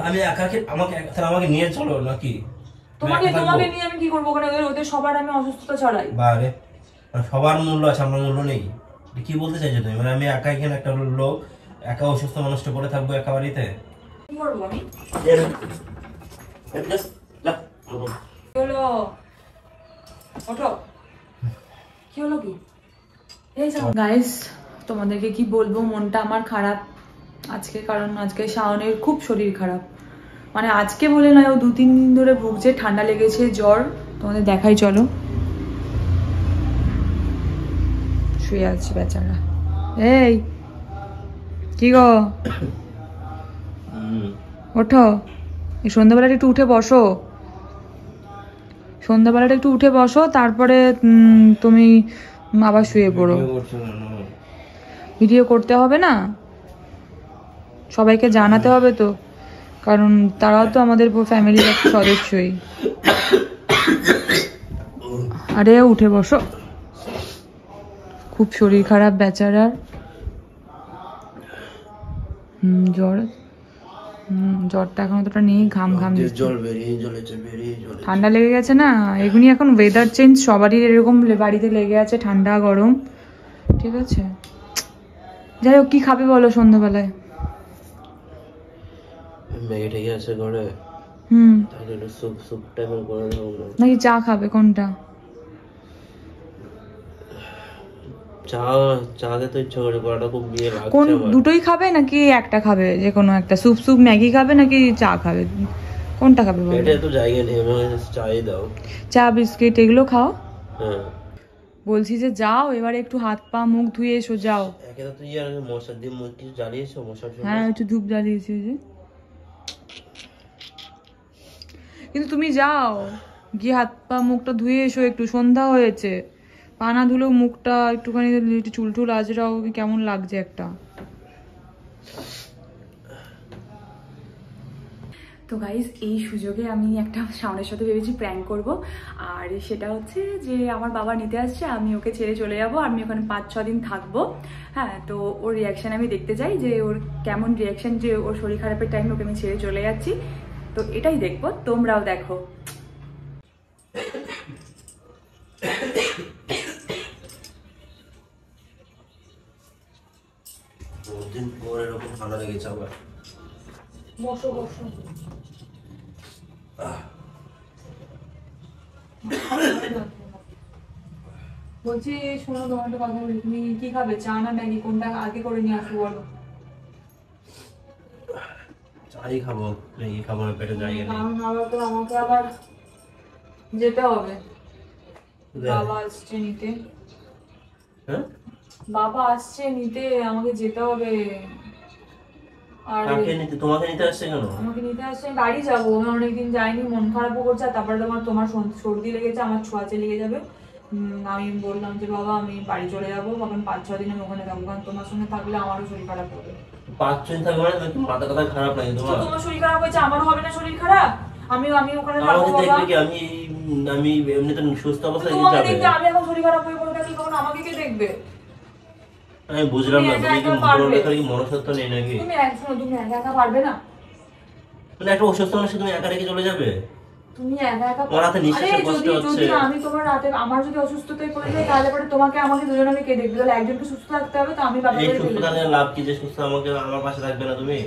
আমি একাকে আমাকে নিয়ে চলো নাকি? তোমাকে নিয়ে আমি কি করবো? ওখানে ওদের সবার আমি অসুস্থতা ছড়াই? বারে, সবার মূল্য আছে, আমার মূল্য নেই? কি বলতে চাইছো তুমি? মানে আমি একা এখানে একটা লোক, একা অসুস্থ মানুষটা করে থাকবো একা বাড়িতে? কি করবো আমি? কি হলো কি গাইস? তোমাদেরকে কি বলবো, মনটা আমার খারাপ আজকে, কারণ আজকে শাওনের খুব শরীর খারাপ। মানে আজকে বলে নয়, ও 2-3 দিন ধরে ভুগছে, ঠান্ডা লেগেছে, জ্বর। তোমাদের দেখাই চলো, শুয়ে আছে বেচারা। এই কি গো, ওঠো, এই সন্ধ্যাবেলাটা একটু উঠে বসো, সন্ধ্যাবেলাটা একটু উঠে বসো, তারপরে তুমি আবার শুয়ে পড়ো। ভিডিও করতে হবে না, সবাইকে জানাতে হবে তো, কারণ তারাও তো আমাদের ফ্যামিলির একটা সদস্যই। আরে উঠে বসো, খুব শরীর খারাপ বেচারার। জ্বর, জ্বরটা এখন অতটা নেই, ঘাম ঠান্ডা লেগে গেছে না এগুনি, এখন ওয়েদার চেঞ্জ, সবারই এরকম বাড়িতে লেগে আছে, ঠান্ডা গরম, ঠিক আছে। যাই হোক, কি খাবে বলো সন্ধ্যাবেলায়? নাকি চা খাবে? কোনটা? কোন দুটোই খাবে নাকি একটা খাবে? যে কোনো একটা, স্যুপ ম্যাগি খাবে নাকি চা খাবে? কোনটা খাবে বলো? চা বিস্কিট এগুলো খাও। বলছি যে যাও এবারে একটু হাত পা মুখ ধুয়ে এসো, যাও। হ্যাঁ একটু ধূপ জ্বালিয়েছি যে, কিন্তু তুমি যাও গিয়ে হাত পা মুখটা ধুয়ে এসো, একটু সন্ধ্যা হয়েছে, পা না ধুলেও মুখটা একটুখানি চুল টুল আজরাও, কেমন লাগছে একটা। তো গাইজ, এই সুযোগে আমি একটা শাওনের সাথে ভেবেছি প্র্যাঙ্ক করব, আর সেটা হচ্ছে যে আমার বাবা নিতে আসছে, আমি ওকে ছেড়ে চলে যাব, আমি ওখানে 5-6 দিন থাকবো। হ্যাঁ, তো ওর রিয়াকশান আমি দেখতে চাই, যে ওর কেমন রিয়াকশান, যে ওর শরীর খারাপের টাইমে ওকে আমি ছেড়ে চলে যাচ্ছি। তো এটাই দেখবো, তোমরাও দেখো। বসো বসো। বলছি শোনো, তোমার একটা কথা বলি, তুমি কি খাবে, চা না ম্যাগি, কোনটা আগে করে নিয়ে আসবো বলো? চাই খাবো, ম্যাগি খাবো না, পেটে জায়গা নেই। তো আমাকে আবার যেতে হবে, বাবা আসছে নিতে। হ্যাঁ, বাবা আসছে নিতে, আমাকে যেতে হবে। আর তোমাকে নিতে আসছে কেন? আমাকে নিতে আসছে, আমি বাড়ি যাবো, আমি অনেকদিন যাইনি, মন খারাপও করছে, আর তারপরে তোমার সর্দি লেগেছে, আমার ছোঁয়াচে লেগে যাবে। আমি বললাম যে বাবা আমি বাড়ি চলে যাবো, তখন 5-6 দিন আমি ওখানে থাকবো, কারণ তোমার সঙ্গে থাকলে আমারও শরীর খারাপ হবে। 5 দিন থাকবে মানে মাথা কথা খারাপ নাকি তোমার? তোমার শরীর খারাপ হয়েছে, আমারও হবে না শরীর খারাপ? আমি ওখানে থাকবো বাবা। আমি এমনিতে সুস্থ অবস্থায় তোমাকে দেখবে, আমি এখন শরীর খারাপ হয়ে পড়ে থাকি, তখন আমাকে কে দেখবে? আমি বুঝলাম না, তুমি কি পড়ালেখার কি মনস্তত্ত্ব নেই নাকি? তুমি একা পারবে না? মানে একটা অসুস্থ মানুষকে তুমি একা রেখে চলে যাবে? তুমি একা তোমার হাতে নিঃশ্বাসের কষ্ট হচ্ছে। যদি আমি তোমার রাতে, আমার যদি অসুস্থতায় পড়ে যাই, তাহলে পরে তোমাকে আমাকে দুজনকে কে দেখবে? তাহলে একজনকে সুস্থ থাকতে হবে, তো আমি বাবা এই সুস্থ থাকলে লাভ কি, যে সুস্থ আমাকে আমার পাশে থাকবে না তুমি?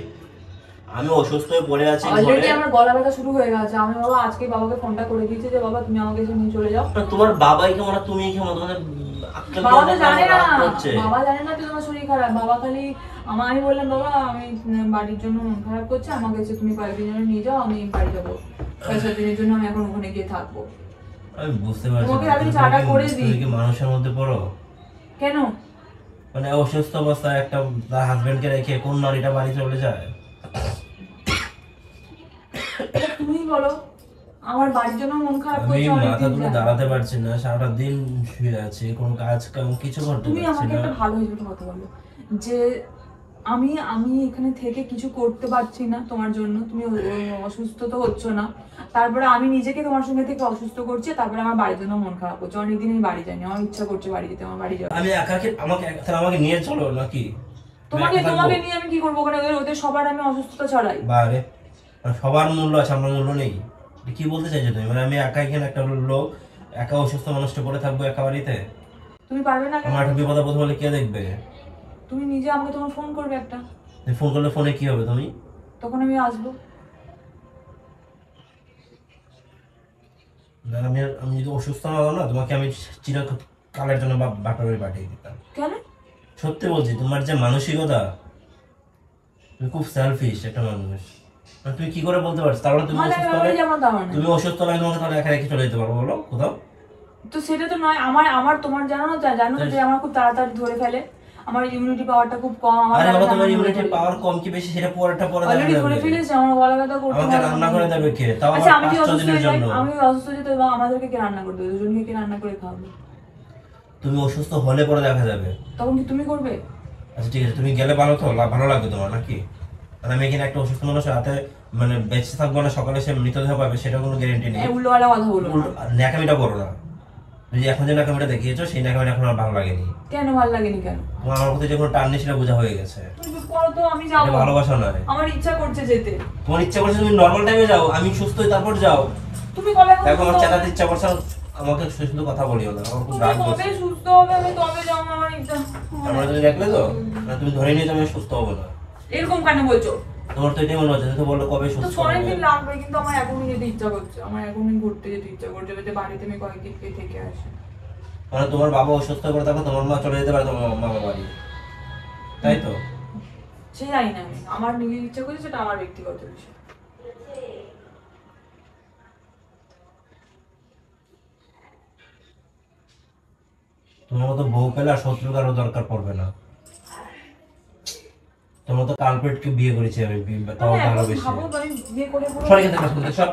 আমি অসুস্থ হয়ে পড়ে আছি, অলরেডি আমার গলা ব্যথা শুরু হয়ে গেছে, আমি বাবা আজকে বাবাকে ফোনটা করে দিয়েছি যে বাবা তুমি আমাকে এসে নিয়ে চলে যাও। তোমার বাবাই কেমন আর তুমি কেমন? তোমাদের বাবা তো জানে না, বাবা জানে না যে তোমার শরীর খারাপ, বাবা খালি আমি বললাম বাবা আমি বাড়ির জন্য মন খারাপ করছে, আমাকে এসে তুমি কয়েকদিন জন্য নিয়ে যাও, আমি বাড়ি যাবো, 6-7 দিনের জন্য আমি এখন ওখানে গিয়ে থাকবো। আমি বুঝতে পারছি, তোমাকে আমি চাটা করে দিই। তুমি কি মানুষের মধ্যে পড়ো? কেন? মানে অসুস্থ অবস্থায় একটা তার হাজবেন্ডকে রেখে কোন নারীটা বাড়ি চলে যায়? তুমি বলো, আমার বাড়ির জন্য মন খারাপ করছে, আমি মাথা তুলে দাঁড়াতে পারছি না, সারাটা দিন শুয়ে আছি, কোনো কাজ কাম কিছু করতে পারছি না। তুমি আমাকে একটা ভালো হিসেবে কথা বলো, যে আমি এখানে থেকে কিছু করতে পারছি না তোমার জন্য, তুমি অসুস্থ তো হচ্ছ না, তারপরে আমি নিজেকে তোমার সঙ্গে থেকে অসুস্থ করছি, তারপরে আমার বাড়ির জন্য মন খারাপ করছে, অনেকদিন আমি বাড়ি যাইনি, আমার ইচ্ছা করছে বাড়ি যেতে, আমার বাড়ি যাবো। আমি আমাকে নিয়ে চলো নাকি? তোমাকে নিয়ে আমি কি করবো? ওখানে ওদের সবার আমি অসুস্থতা ছড়াই? বারে, সবার মূল্য আছে, আমার মূল্য নেই। কি বলতে চাইছো তুমি? আমি একা এখানে একটা লোক, একা অসুস্থ মানুষটা পড়ে থাকবো একা বাড়িতে? তুমি পারবে না? আমার একটা বিপদ আপদ হলে কে দেখবে? তুমি নিজে আমাকে তখন ফোন করবে একটা। ফোন করলে ফোনে কি হবে? তুমি তখন আমি আসবো। আমি আমি যদি অসুস্থ না হতাম না, তোমাকে আমি চিরকালের জন্য বাপের বাড়ি পাঠিয়ে দিতাম। কেন? সত্যি বলছি, তোমার যে মানসিকতা, তুমি খুব সেলফিশ একটা মানুষ। তুমি কি করে বলতে পারছো? তাহলে তুমি অসুস্থ হলে, তুমি অসুস্থ হলে তোমাকে তাহলে একা রেখে চলে যেতে পারবো? বলো কোথাও। তো সেটা তো নয়। আমার তোমার জানো না যে আমার খুব তাড়াতাড়ি ধরে ফেলে, আমার ইমিউনিটি পাওয়ারটা খুব কম। আরে বাবা, তোমার ইমিউনিটি পাওয়ার কম কি বেশি সেটা পরে অলরেডি ধরে ফেলেছে, আমার গলা ব্যথা করছে। আমাকে রান্না করে দেবে কে? তাও আচ্ছা, আমি 5-6 দিনের জন্য। আমি অসুস্থ হয়ে যাই, আমাদেরকে কে রান্না করে দেবে? দুজনকে কে রান্না করে খাওয়াবে? তুমি অসুস্থ হলে পরে দেখা যাবে। তখন কি তুমি করবে? আচ্ছা ঠিক আছে, তুমি গেলে ভালো তো, ভালো লাগবে তোমার নাকি? আর আমি এখানে একটা অসুস্থ মানুষ রাতে মানে বেঁচে থাকবো না, সকালে সে মৃতদেহ পাবে সেটা কোনো গ্যারেন্টি নেই। উল্টোপাল্টা কথা বলো না। ন্যাকামিটা করো না। তুমি যে এখন যে ন্যাকামিটা দেখিয়েছো, সেই ন্যাকামিটা এখন আর ভালো লাগেনি। কেন ভালো লাগেনি? কেন? তোমার আমার প্রতি যে কোনো টান নেই সেটা বোঝা হয়ে গেছে। তুমি চুপ করো তো, আমি যাবো। এটা ভালোবাসা নয়। আমার ইচ্ছা করছে যেতে। তোমার ইচ্ছা করছে তুমি নর্মাল টাইমে যাও, আমি সুস্থ হই তারপর যাও। তুমি কবে দেখো আমার চেতাতে ইচ্ছা করছে, আমাকে শুধু কথা বলিও না, আমার খুব রাগ কবে হচ্ছে। সুস্থ হবে? আমি তবে যাবো, আমার ইচ্ছা। আমরা তুমি দেখলে তো, না তুমি ধরে নিয়ে আমি সুস্থ হবো না। এরকম কেন বলছো? তোমার তো এটাই মনে হচ্ছে, তুমি তো বললো কবে তো সুস্থ হবে। অনেকদিন লাগবে, কিন্তু আমার এখনই যেতে ইচ্ছা করছে। আমার এখনই ঘুরতে যেতে ইচ্ছা করছে, যাতে বাড়িতে আমি কয়েকদিন থেকে আসি। মানে তোমার বাবা অসুস্থ করে তারপর তোমার মা চলে যেতে পারে তোমার মামা বাড়ি, তাই তো? সে জানি না, আমি আমার নিজের ইচ্ছা করছে, সেটা আমার ব্যক্তিগত বিষয়। তোমার মতো বউ পেলে আর শত্রু কারো দরকার পড়বে না। তোমার মতো কালপেটকে বিয়ে করেছি আমি, তাও ভালোবেসে। ভাবো আমি বিয়ে করে সর এখান থেকে, শুনতে সর।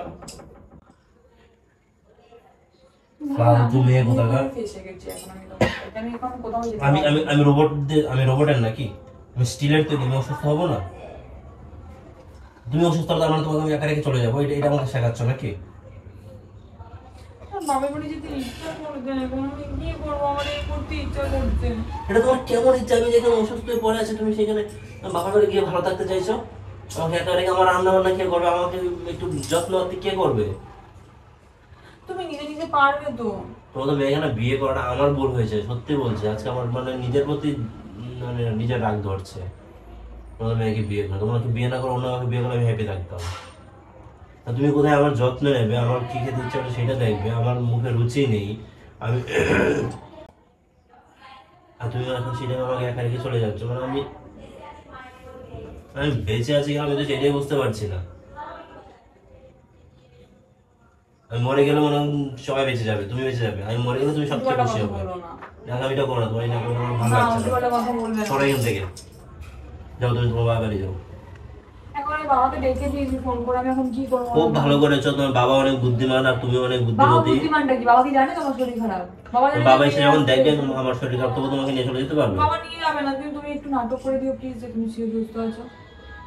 ফালতু মেয়ে কোথাকার। ফেসে গেছি এখন আমি, আমি এখন কোথাও যেতে আমি পারবো না। আমি আমি আমি রোবটের নাকি? আমি স্টিলের তৈরি, আমি অসুস্থ হবো না? তুমি অসুস্থ হলে তার মানে তোমাকে আমি একা রেখে চলে যাবো, এটা আমাকে শেখাচ্ছ নাকি? বাবার বাড়ি যেতে ইচ্ছা করছে, এখন আমি কি করবো? আমার এই করতে ইচ্ছা করছে। এটা তোমার কেমন ইচ্ছা? আমি যেখানে অসুস্থ হয়ে পড়ে আছি, তুমি সেখানে বাবার বাড়ি গিয়ে ভালো থাকতে চাইছো? আমাকে একা রেখে আমার রান্না বান্না কে করবে? আমাকে একটু যত্ন আত্তি কে করবে? তুমি নিজে নিজে পারবে তো। তোমাদের মেয়েখানে বিয়ে করাটা আমার ভুল হয়েছে, সত্যি বলছি। আজকে আমার মানে নিজের প্রতি মানে নিজের রাগ ধরছে। তোমাদের মেয়েকে বিয়ে করে, তোমাকে বিয়ে না করে অন্য কাউকে বিয়ে করে আমি হ্যাপি থাকতাম। তা তুমি কোথায় আমার যত্ন নেবে, আমার কি খেতে ইচ্ছে করে সেটা দেখবে, আমার মুখে রুচি নেই আমি আর তুমি এখন সেটা আমাকে একা রেখে চলে যাচ্ছ। মানে আমি আমি বেঁচে আছি আমি তো সেটাই বুঝতে পারছি না। আমি মরে গেলে মনে হয় সবাই বেঁচে যাবে, তুমি বেঁচে যাবে। আমি মরে গেলে তুমি সবচেয়ে খুশি হবে। আগামীটা করো না, তোমার এটা করে আমার ভালো লাগছে না। সরো এখান থেকে, যাও তুমি তোমার বাবা বাড়ি যাও। এখন আমি বাবাকে ডেকে দিয়েছি ফোন করে, আমি এখন কি করবো? খুব ভালো করেছো, তোমার বাবা অনেক বুদ্ধিমান আর তুমি অনেক বাবা বুদ্ধিমতী। বুদ্ধিমানটা কি? বাবা কি জানে তোমার শরীর খারাপ? বাবা জানে? বাবা এসে যখন দেখবে আমার শরীর খারাপ, তবু তোমাকে নিয়ে চলে যেতে পারবে? বাবা নিয়ে যাবে না, কিন্তু তুমি একটু নাটক করে দিও প্লিজ, যে তুমি সুস্থ আছো।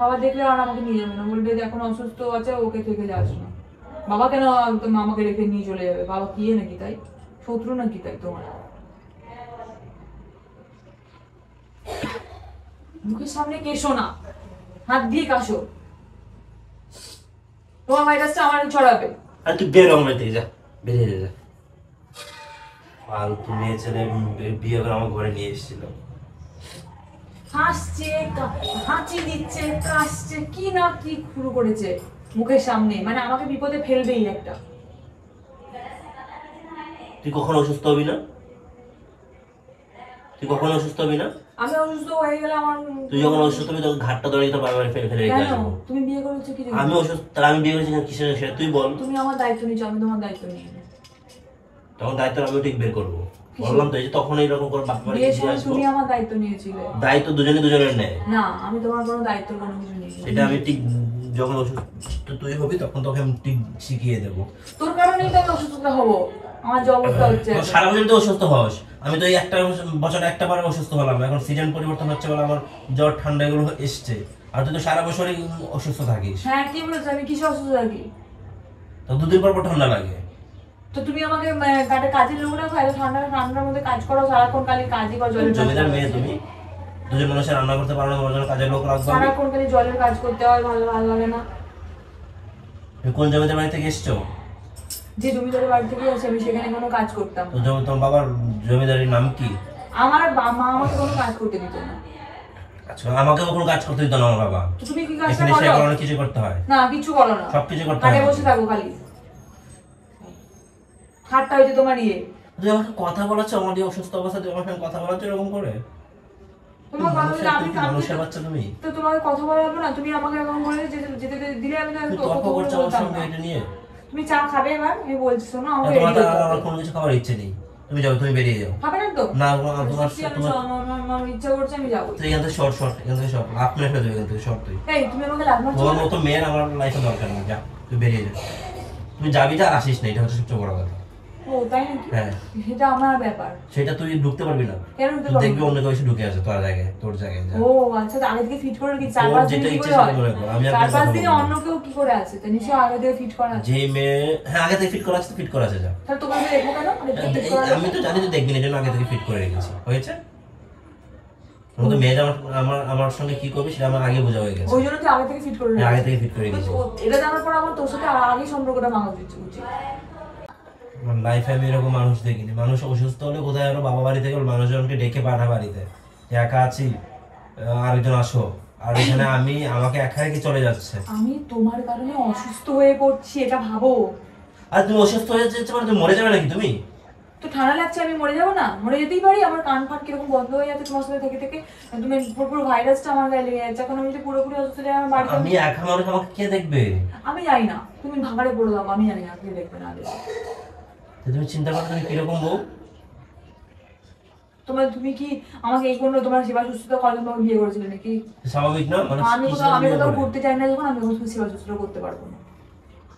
বাবা দেখলে আর আমাকে নিয়ে যাবে না, বলবে যে এখন অসুস্থ আছে, ওকে থেকে যাস না। বাবা কেন একদম আমাকে রেখে নিয়ে চলে যাবে? বাবা কি নাকি তাই? শত্রু নাকি তাই তোমার? মুখের সামনে কেশো না, হাত দিয়ে কাশো। তোমার ভাইরাসটা আমার ছড়াবে। আর তুই বেরো আমার থেকে, যা বেরিয়ে যা। ফালতু মেয়ে ছেলে বিয়ে করে আমার ঘরে নিয়ে এসেছিল। হাসছে, হাঁচি দিচ্ছে, কাশছে, কি না কি শুরু করেছে মুখের সামনে, মানে আমাকে বিপদে ফেলবেই একটা। তুই কখন অসুস্থ হবি না? তুই কখন অসুস্থ হবি না? আমি অসুস্থ হয়ে গেলে আমার, তুই যখন অসুস্থ হবি তখন ঘাটটা ধরে তোর বাবা ফেলে ফেলে রেখে কেন? আসবো। তুমি বিয়ে করেছো কি? আমি অসুস্থ, তাহলে আমি বিয়ে করেছি কিসের? সেটা তুই বল। তুমি আমার দায়িত্ব নিচ্ছ, আমি তোমার দায়িত্ব নিই। তখন দায়িত্ব আমি ঠিক বের করবো। বললাম তো, এই যে তখন এইরকম করে বাপ বাড়ি বিয়ের দিয়ে সময় আসবো। তুমি আমার দায়িত্ব নিয়েছিলে। দায়িত্ব দুজনে দুজনের নেয়। না, আমি তোমার কোনো দায়িত্ব কোনো কিছু নিই। সেটা আমি ঠিক যখন অসুস্থ তুই হবি তখন তোকে আমি ঠিক শিখিয়ে দেবো। তোর কারণেই তো আমি অসুস্থ হবো, আমার যে অবস্থা হচ্ছে। সারা বছর তো অসুস্থ হস, আমি তো এই একটা বছর একটা বার অসুস্থ হলাম। এখন সিজন পরিবর্তন হচ্ছে বলে আমার জ্বর ঠান্ডা এগুলো এসছে, আর তুই তো সারা বছরই অসুস্থ থাকিস। হ্যাঁ, কি বলেছো? আমি কিসে অসুস্থ থাকি? তো দুদিন পর পর ঠান্ডা লাগে। তো তুমি আমাকে কাজের লোক রাখো, এত ঠান্ডার মধ্যে কাজ করো সারাক্ষণ, খালি কাজই করো, জলের কাজ জমিদার করো। মেয়ে তুমি, দুজন মানুষের রান্না করতে পারো না, তোমার জন্য কাজের লোক রাখবো। সারাক্ষণ খালি জলের কাজ করতে হয়, ভালো ভালো লাগে না। তুমি কোন জমিদার বাড়ি থেকে এসছো? যে জমিদারের বাড়ি থেকে আছে আমি সেখানে কোনো কাজ করতাম। তো তোমার বাবার জমিদারির নাম কি? আমার মা আমাকে কোনো কাজ করতে দিত না। আচ্ছা, আমাকে কোনো কাজ করতে দিত না আমার বাবা। তো তুমি কি কাজ এখানে করো? সে কারণে কিছু করতে হয় না, কিছু করো না, সবকিছু করতে খাটে হয়। বসে থাকো খালি। খাটটা হইছে তোমার ইয়ে। তুই আমাকে কথা বলাচ্ছ, আমার এই অসুস্থ অবস্থা তুই আমার সঙ্গে কথা বলাচ্ছ এরকম করে? তোমার কথা বলে আমি মানুষের বাচ্চা তুমি? তো তোমাকে কথা বলা হবে না? তুমি আমাকে এরকম বলে যেতে দিলে আমি তো তুই তর্ক করছো আমার সঙ্গে এটা নিয়ে? তুমি চা খাবে এবার? আমি বলছি শোনো, আমাকে তোমার রেডি তো হতে আমার হবে। কোনো কিছু খাবার ইচ্ছে নেই, তুমি যাও, তুমি বেরিয়ে যাও। খাবে না তো? না তোমার আমার ইচ্ছা করছে আমি যাবো। তুই এখান থেকে শর্ট এখান থেকে শর্ট লাভ মেরে ফেলবে, এখান থেকে শর্ট। তুই এই তুমি আমাকে লাভ মারছো? তোমার মতো মেয়ের আমার লাইফে দরকার নেই, যা তুই বেরিয়ে যা। তুমি যাবি না, আসিস না, এটা হচ্ছে সবচেয়ে বড় কথা। ও তাই নাকি? হ্যাঁ, সেটা আমার ব্যাপার। সেটা তুই ঢুকতে পারবি না। কেন ঢুকতে তুই পারবো দেখবি না? অন্য কেউ এসে ঢুকে আছে তোর জায়গায়, তোর জায়গায় যা। ও আচ্ছা, তো আগে থেকে ফিট করে কি তোর 4-5 দিন যেটা কি ইচ্ছে করে হয়? সেটা করে কর, আমি আর 4-5 কথা দিনে বলবো না। অন্য কেউ কি করে আছে? তো নিশ্চয়ই আগে থেকে ফিট করা আছে। যে মেয়ে, হ্যাঁ আগে থেকে ফিট করা আছে, ফিট করা আছে, যা। তাহলে তোমাকে দেখবো কেন? আগে থেকে ফিট করা আমি তো জানি তুই দেখবি না, এই জন্য আগে থেকে ফিট করে রেখেছি, হয়েছে? তোর তো মেয়ে আমার সঙ্গে কি করবি সেটা আমার আগে বোঝা হয়ে গেছে। ওই জন্য তো আগে থেকে ফিট করে হ্যাঁ, আগে রেখেছি। থেকে ফিট করে রেখেছি। এটা জানার পর আমার তোর সাথে আগেই সম্পর্কটা ভাঙা উচিত। আমার লাইফে আমি এরকম মানুষ দেখিনি। মানুষ অসুস্থ হলে কোথায় আরো বাবা বাড়ি থেকে মানুষজনকে ডেকে পাঠা বাড়িতে, যে একা আছি, আরেকজন আসো, আর এখানে আমি আমাকে একা রেখে চলে যাচ্ছে। আমি তোমার কারণে অসুস্থ হয়ে পড়ছি, এটা ভাবো। আর তুমি অসুস্থ হয়ে যাচ্ছে মানে তুমি মরে যাবে নাকি তুমি? তো ঠান্ডা লাগছে, আমি মরে যাবো না? মরে যেতেই পারি। আমার কান ফাট কিরকম বন্ধ হয়ে যাচ্ছে তোমার সাথে থেকে থেকে। তুমি পুরো ভাইরাসটা আমার গায়ে লেগে যাচ্ছে। এখন আমি যদি পুরোপুরি অসুস্থ হয়ে আমার বাড়িতে, আমি একা মানুষ, আমাকে কে দেখবে? আমি জানি না। তুমি ভাগাড়ে পড়ে দাও, আমি জানি না কে দেখবে না দেখবে। তো তুমি চিন্তা করো তুমি কিরকম বউ। তুমি কি আমাকে এই কোনো তোমার সেবা সুস্থতা করার জন্য বিয়ে করেছিলে নাকি? স্বাভাবিক না মানে? আমি কোথাও ঘুরতে চাই না যখন, আমি তখন সেবা সুস্থতা করতে পারবো না।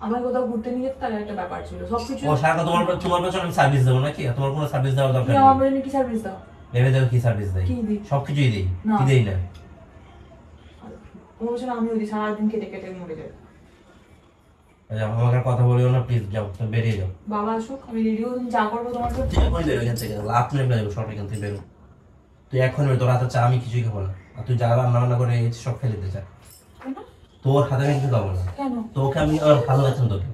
আমার কোথাও ঘুরতে নিয়ে যেতে তাহলে একটা ব্যাপার ছিল। সবকিছু ও সারা তোমার পেছনে আমি সার্ভিস দেবো নাকি? তোমার কোনো সার্ভিস দেওয়ার দরকার তুমি নেই। আমার জন্য কি সার্ভিস দাও? ভেবে দেখো কি সার্ভিস দেয়। কি দিই? সবকিছুই দেই। না। কি দেই না? তোমার পেছনে আমি ওই সারাদিন কেটে কেটে মরে যাই। আচ্ছা, আমাকে আর কথা বলিও না প্লিজ, যাও তুমি বেরিয়ে যাও। বাবা আসুক, আমি রেডি হয়ে তুমি যা করবো তোমার সাথে। তুই এখনই বেরো এখান থেকে, লাভ মেরে ফেলে যাবো, সব এখান থেকে বেরো। তুই এখন বেরো, তোর হাতে চা আমি কিছুই খাবো না। আর তুই যা রান্না বান্না করে রেখেছিস সব ফেলে দিতে চা। কেন? তোর হাতে আমি কিছু খাবো না। কেন? তোকে আমি আর ভালো লাগছে না তোকে,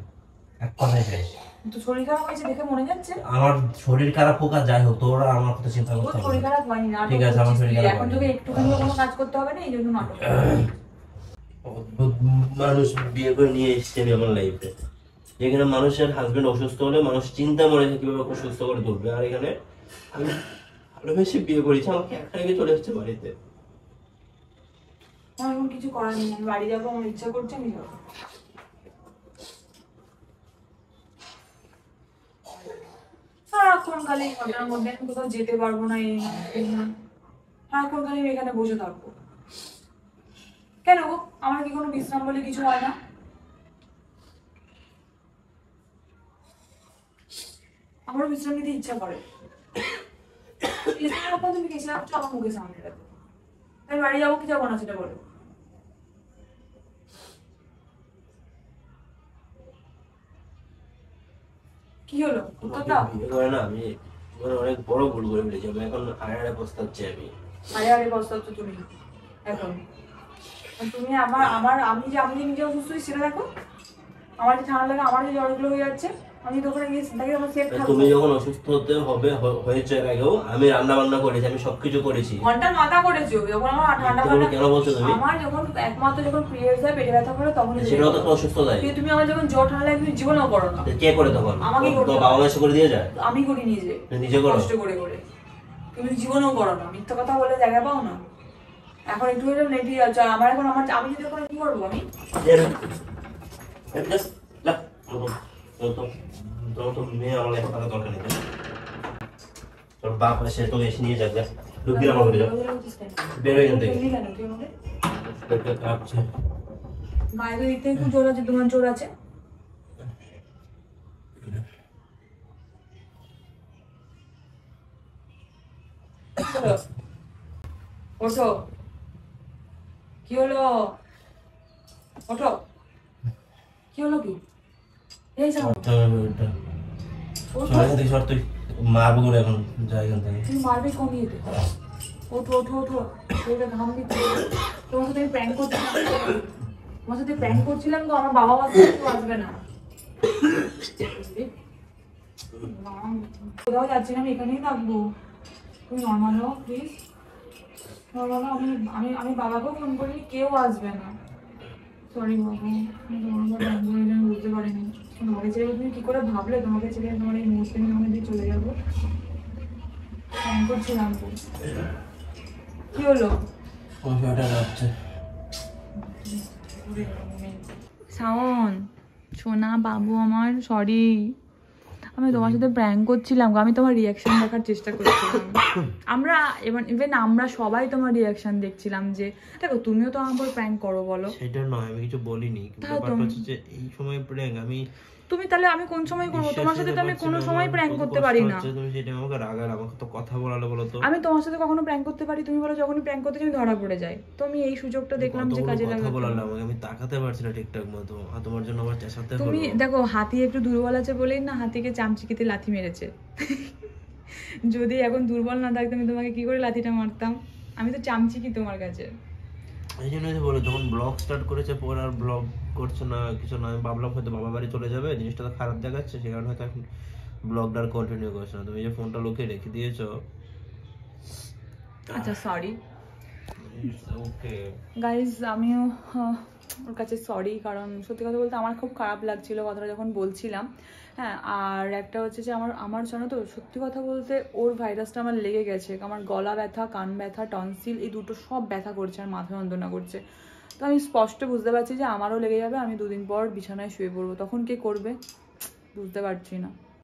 এক কথাই শেষ। তো শরীর খারাপ হয়েছে দেখে মনে যাচ্ছে। আমার শরীর খারাপ হোক আর যাই হোক, তোর আর আমার কথা চিন্তা তোর করতে হবে শরীর না। খারাপ হয়নি, নাটক ঠিক আছে, আমার করছিস শরীর তুই। খারাপ এখন হয়নি। তোকে একটুখানি কোনো কাজ করতে হবে না, এই জন্য নাটক। অদ্ভুত মানুষ বিয়ে করে নিয়ে এসেছি আমি আমার লাইফে, যেখানে মানুষের হাজবেন্ড অসুস্থ হলে মানুষ চিন্তা মনে হয় কিভাবে ওকে সুস্থ করে তুলবে, আর এখানে আমি ভালোবেসে বিয়ে করেছি, আমাকে একা রেখে চলে এসেছে বাড়িতে। আমার এখন কিছু করার নেই, আমি বাড়ি যাবো, আমার ইচ্ছা করছে আমি যাবো। সারাক্ষণ খালি ঘটনার মধ্যে, আমি কোথাও যেতে পারবো না, এই না এই না। সারাক্ষণ খালি আমি এখানে বসে থাকবো। কেন গো? আমার কি কোনো বিশ্রাম বলে কিছু হয় না? আমারও বিশ্রাম নিতে ইচ্ছা করে। তুমি গেছিলাম আমার মুখের সামনে রাখো। আমি বাড়ি যাবো কি যাবো না সেটা বলো। কি হলো? উত্তরটা বিয়ে করে না আমি জীবনে অনেক বড় ভুল করে ফেলেছি, আমি এখন আড়ে পস্তাচ্ছি আমি। আরে আরে পস্তাচ্ছ তুমি এখন। তুমি আমি যে নিজে অসুস্থ হই সেটা দেখো। আমার যে ঠান্ডা লাগে, আমার যে জ্বরগুলো হয়ে যাচ্ছে, আমি তো ওখানে গিয়ে দেখি আমার সেফ থাকবো। তুমি যখন অসুস্থ হয়েছে এর আগেও আমি রান্না বান্না করেছি, আমি সবকিছু করেছি। ঘন্টার মাথা করেছো যখন আমার ঠান্ডা তাহলে কেন বলছো তুমি? আমার যখন একমাত্র যখন পিরিয়ডস হয়, পেটে ব্যথা করে, তখন সেটাও তো অসুস্থ দেয়। তুমি আমার যখন জ্বর ঠান্ডা লাগে তুমি জীবনেও করো না। কে করে তখন? আমাকেই করতে তোমার বাবা মা এসে করে দিয়ে যায়? আমি করি নিজে, নিজে করো? কষ্ট করে করে। তুমি জীবনেও করো না, মিথ্যা কথা বলে জায়গা পাও না। এখন একটু হলে নেটি আছে আমার। এখন আমি যদি এখন কি করবো? আমি মেয়ে আমার লাইফে থাকা দরকার নেই। তোর বাপ এসে তোকে এসে নিয়ে যাবে, ঢুকি আমার ঘরে যাও, বেরো এখান থেকে। মায়ের দিক থেকে খুব জোর আছে, তোমার জোর আছে। ওঠো, কি হলো? ওঠো, কি হলো? কি এই যাও, তুই মারবো করে এখন যাই এখান থেকে। তুমি মারবে কমিয়ে দে। ওঠো ওঠো ওঠো, শরীরে ঘাম দিচ্ছে। তোমার সাথে আমি প্র্যাঙ্ক করতে তোমার সাথে প্র্যাঙ্ক করছিলাম তো, আমার বাবা আসবে, কেউ আসবে না। কোথাও যাচ্ছি না, আমি এখানেই থাকবো। তুমি নর্মাল হও প্লিজ, নর্মাল হও। আমি আমি বাবাকেও ফোন করিনি, কেউ আসবে না। সরি বাবু, আমি তোমার উপর প্র্যাঙ্ক করে আমি বুঝতে পারিনি। তোমাকে ছেড়ে তুমি কি করে ভাবলে তোমাকে ছেড়ে তোমার এই মুহূর্তে আমি তোমাকে দিয়ে চলে যাবো? প্র্যাঙ্ক করছিলাম তো। কি হলো? শাওন সোনা বাবু আমার, সরি, আমি তোমার সাথে প্র্যাঙ্ক করছিলাম, আমি তোমার রিয়াকশন দেখার চেষ্টা করছিলাম। আমরা ইভেন আমরা সবাই তোমার রিয়াকশন দেখছিলাম যে দেখো তুমিও তো আমার প্র্যাঙ্ক করো, বলো। সেটা নয়, আমি কিছু বলিনি, ব্যাপারটা হচ্ছে যে এই সময় প্র্যাঙ্ক আমি তুমি তাহলে আমি কোন সময় করবো? তোমার সাথে তো আমি কোনো সময় প্র্যাঙ্ক করতে পারি না। তুমি সেটা আমাকে রাগালে, আমাকে তো কথা বলালে, বলো তো। আমি তোমার সাথে কখনো প্র্যাঙ্ক করতে পারি? তুমি বলো যখনই প্র্যাঙ্ক করতে আমি ধরা পড়ে যাই। তো আমি এই সুযোগটা দেখলাম যে কাজে লাগাতে। কথা বলালে আমাকে, আমি তাকাতে পারছি না ঠিকঠাক মতো, আর তোমার জন্য আমার চেঁচাতে হলো। তুমি দেখো হাতি একটু দুর্বল আছে বলেই না হাতিকে চামচিকিতে লাথি মেরেছে। যদি এখন দুর্বল না থাকতো আমি তোমাকে কি করে লাথিটা মারতাম? আমি তো চামচিকি তোমার কাছে। এই জন্যই তো বলো, যখন ব্লগ স্টার্ট করেছে পর আর ব্লগ করছে না, কিছু না, আমি ভাবলাম হয়তো বাবা বাড়ি চলে যাবে, জিনিসটা তো খারাপ দেখাচ্ছে, সে কারণে হয়তো এখন ব্লগটা আর কন্টিনিউ করছে না। তুমি যে ফোনটা লুকিয়ে রেখে দিয়েছো। আচ্ছা সরি ওকে গাইজ, আমিও ওর কাছে সরি, কারণ সত্যি কথা বলতে আমার খুব খারাপ লাগছিল কথাটা যখন বলছিলাম। হ্যাঁ, আর একটা হচ্ছে যে আমার জানো তো সত্যি কথা বলতে ওর ভাইরাসটা আমার লেগে গেছে। আমার গলা ব্যথা, কান ব্যথা, টনসিল, এই দুটো সব ব্যথা করছে আর মাথা যন্ত্রণা করছে। তো আমি স্পষ্ট বুঝতে পারছি যে আমারও লেগে যাবে, আমি 2 দিন পর বিছানায় শুয়ে পড়বো, তখন কে করবে বুঝতে পারছি না।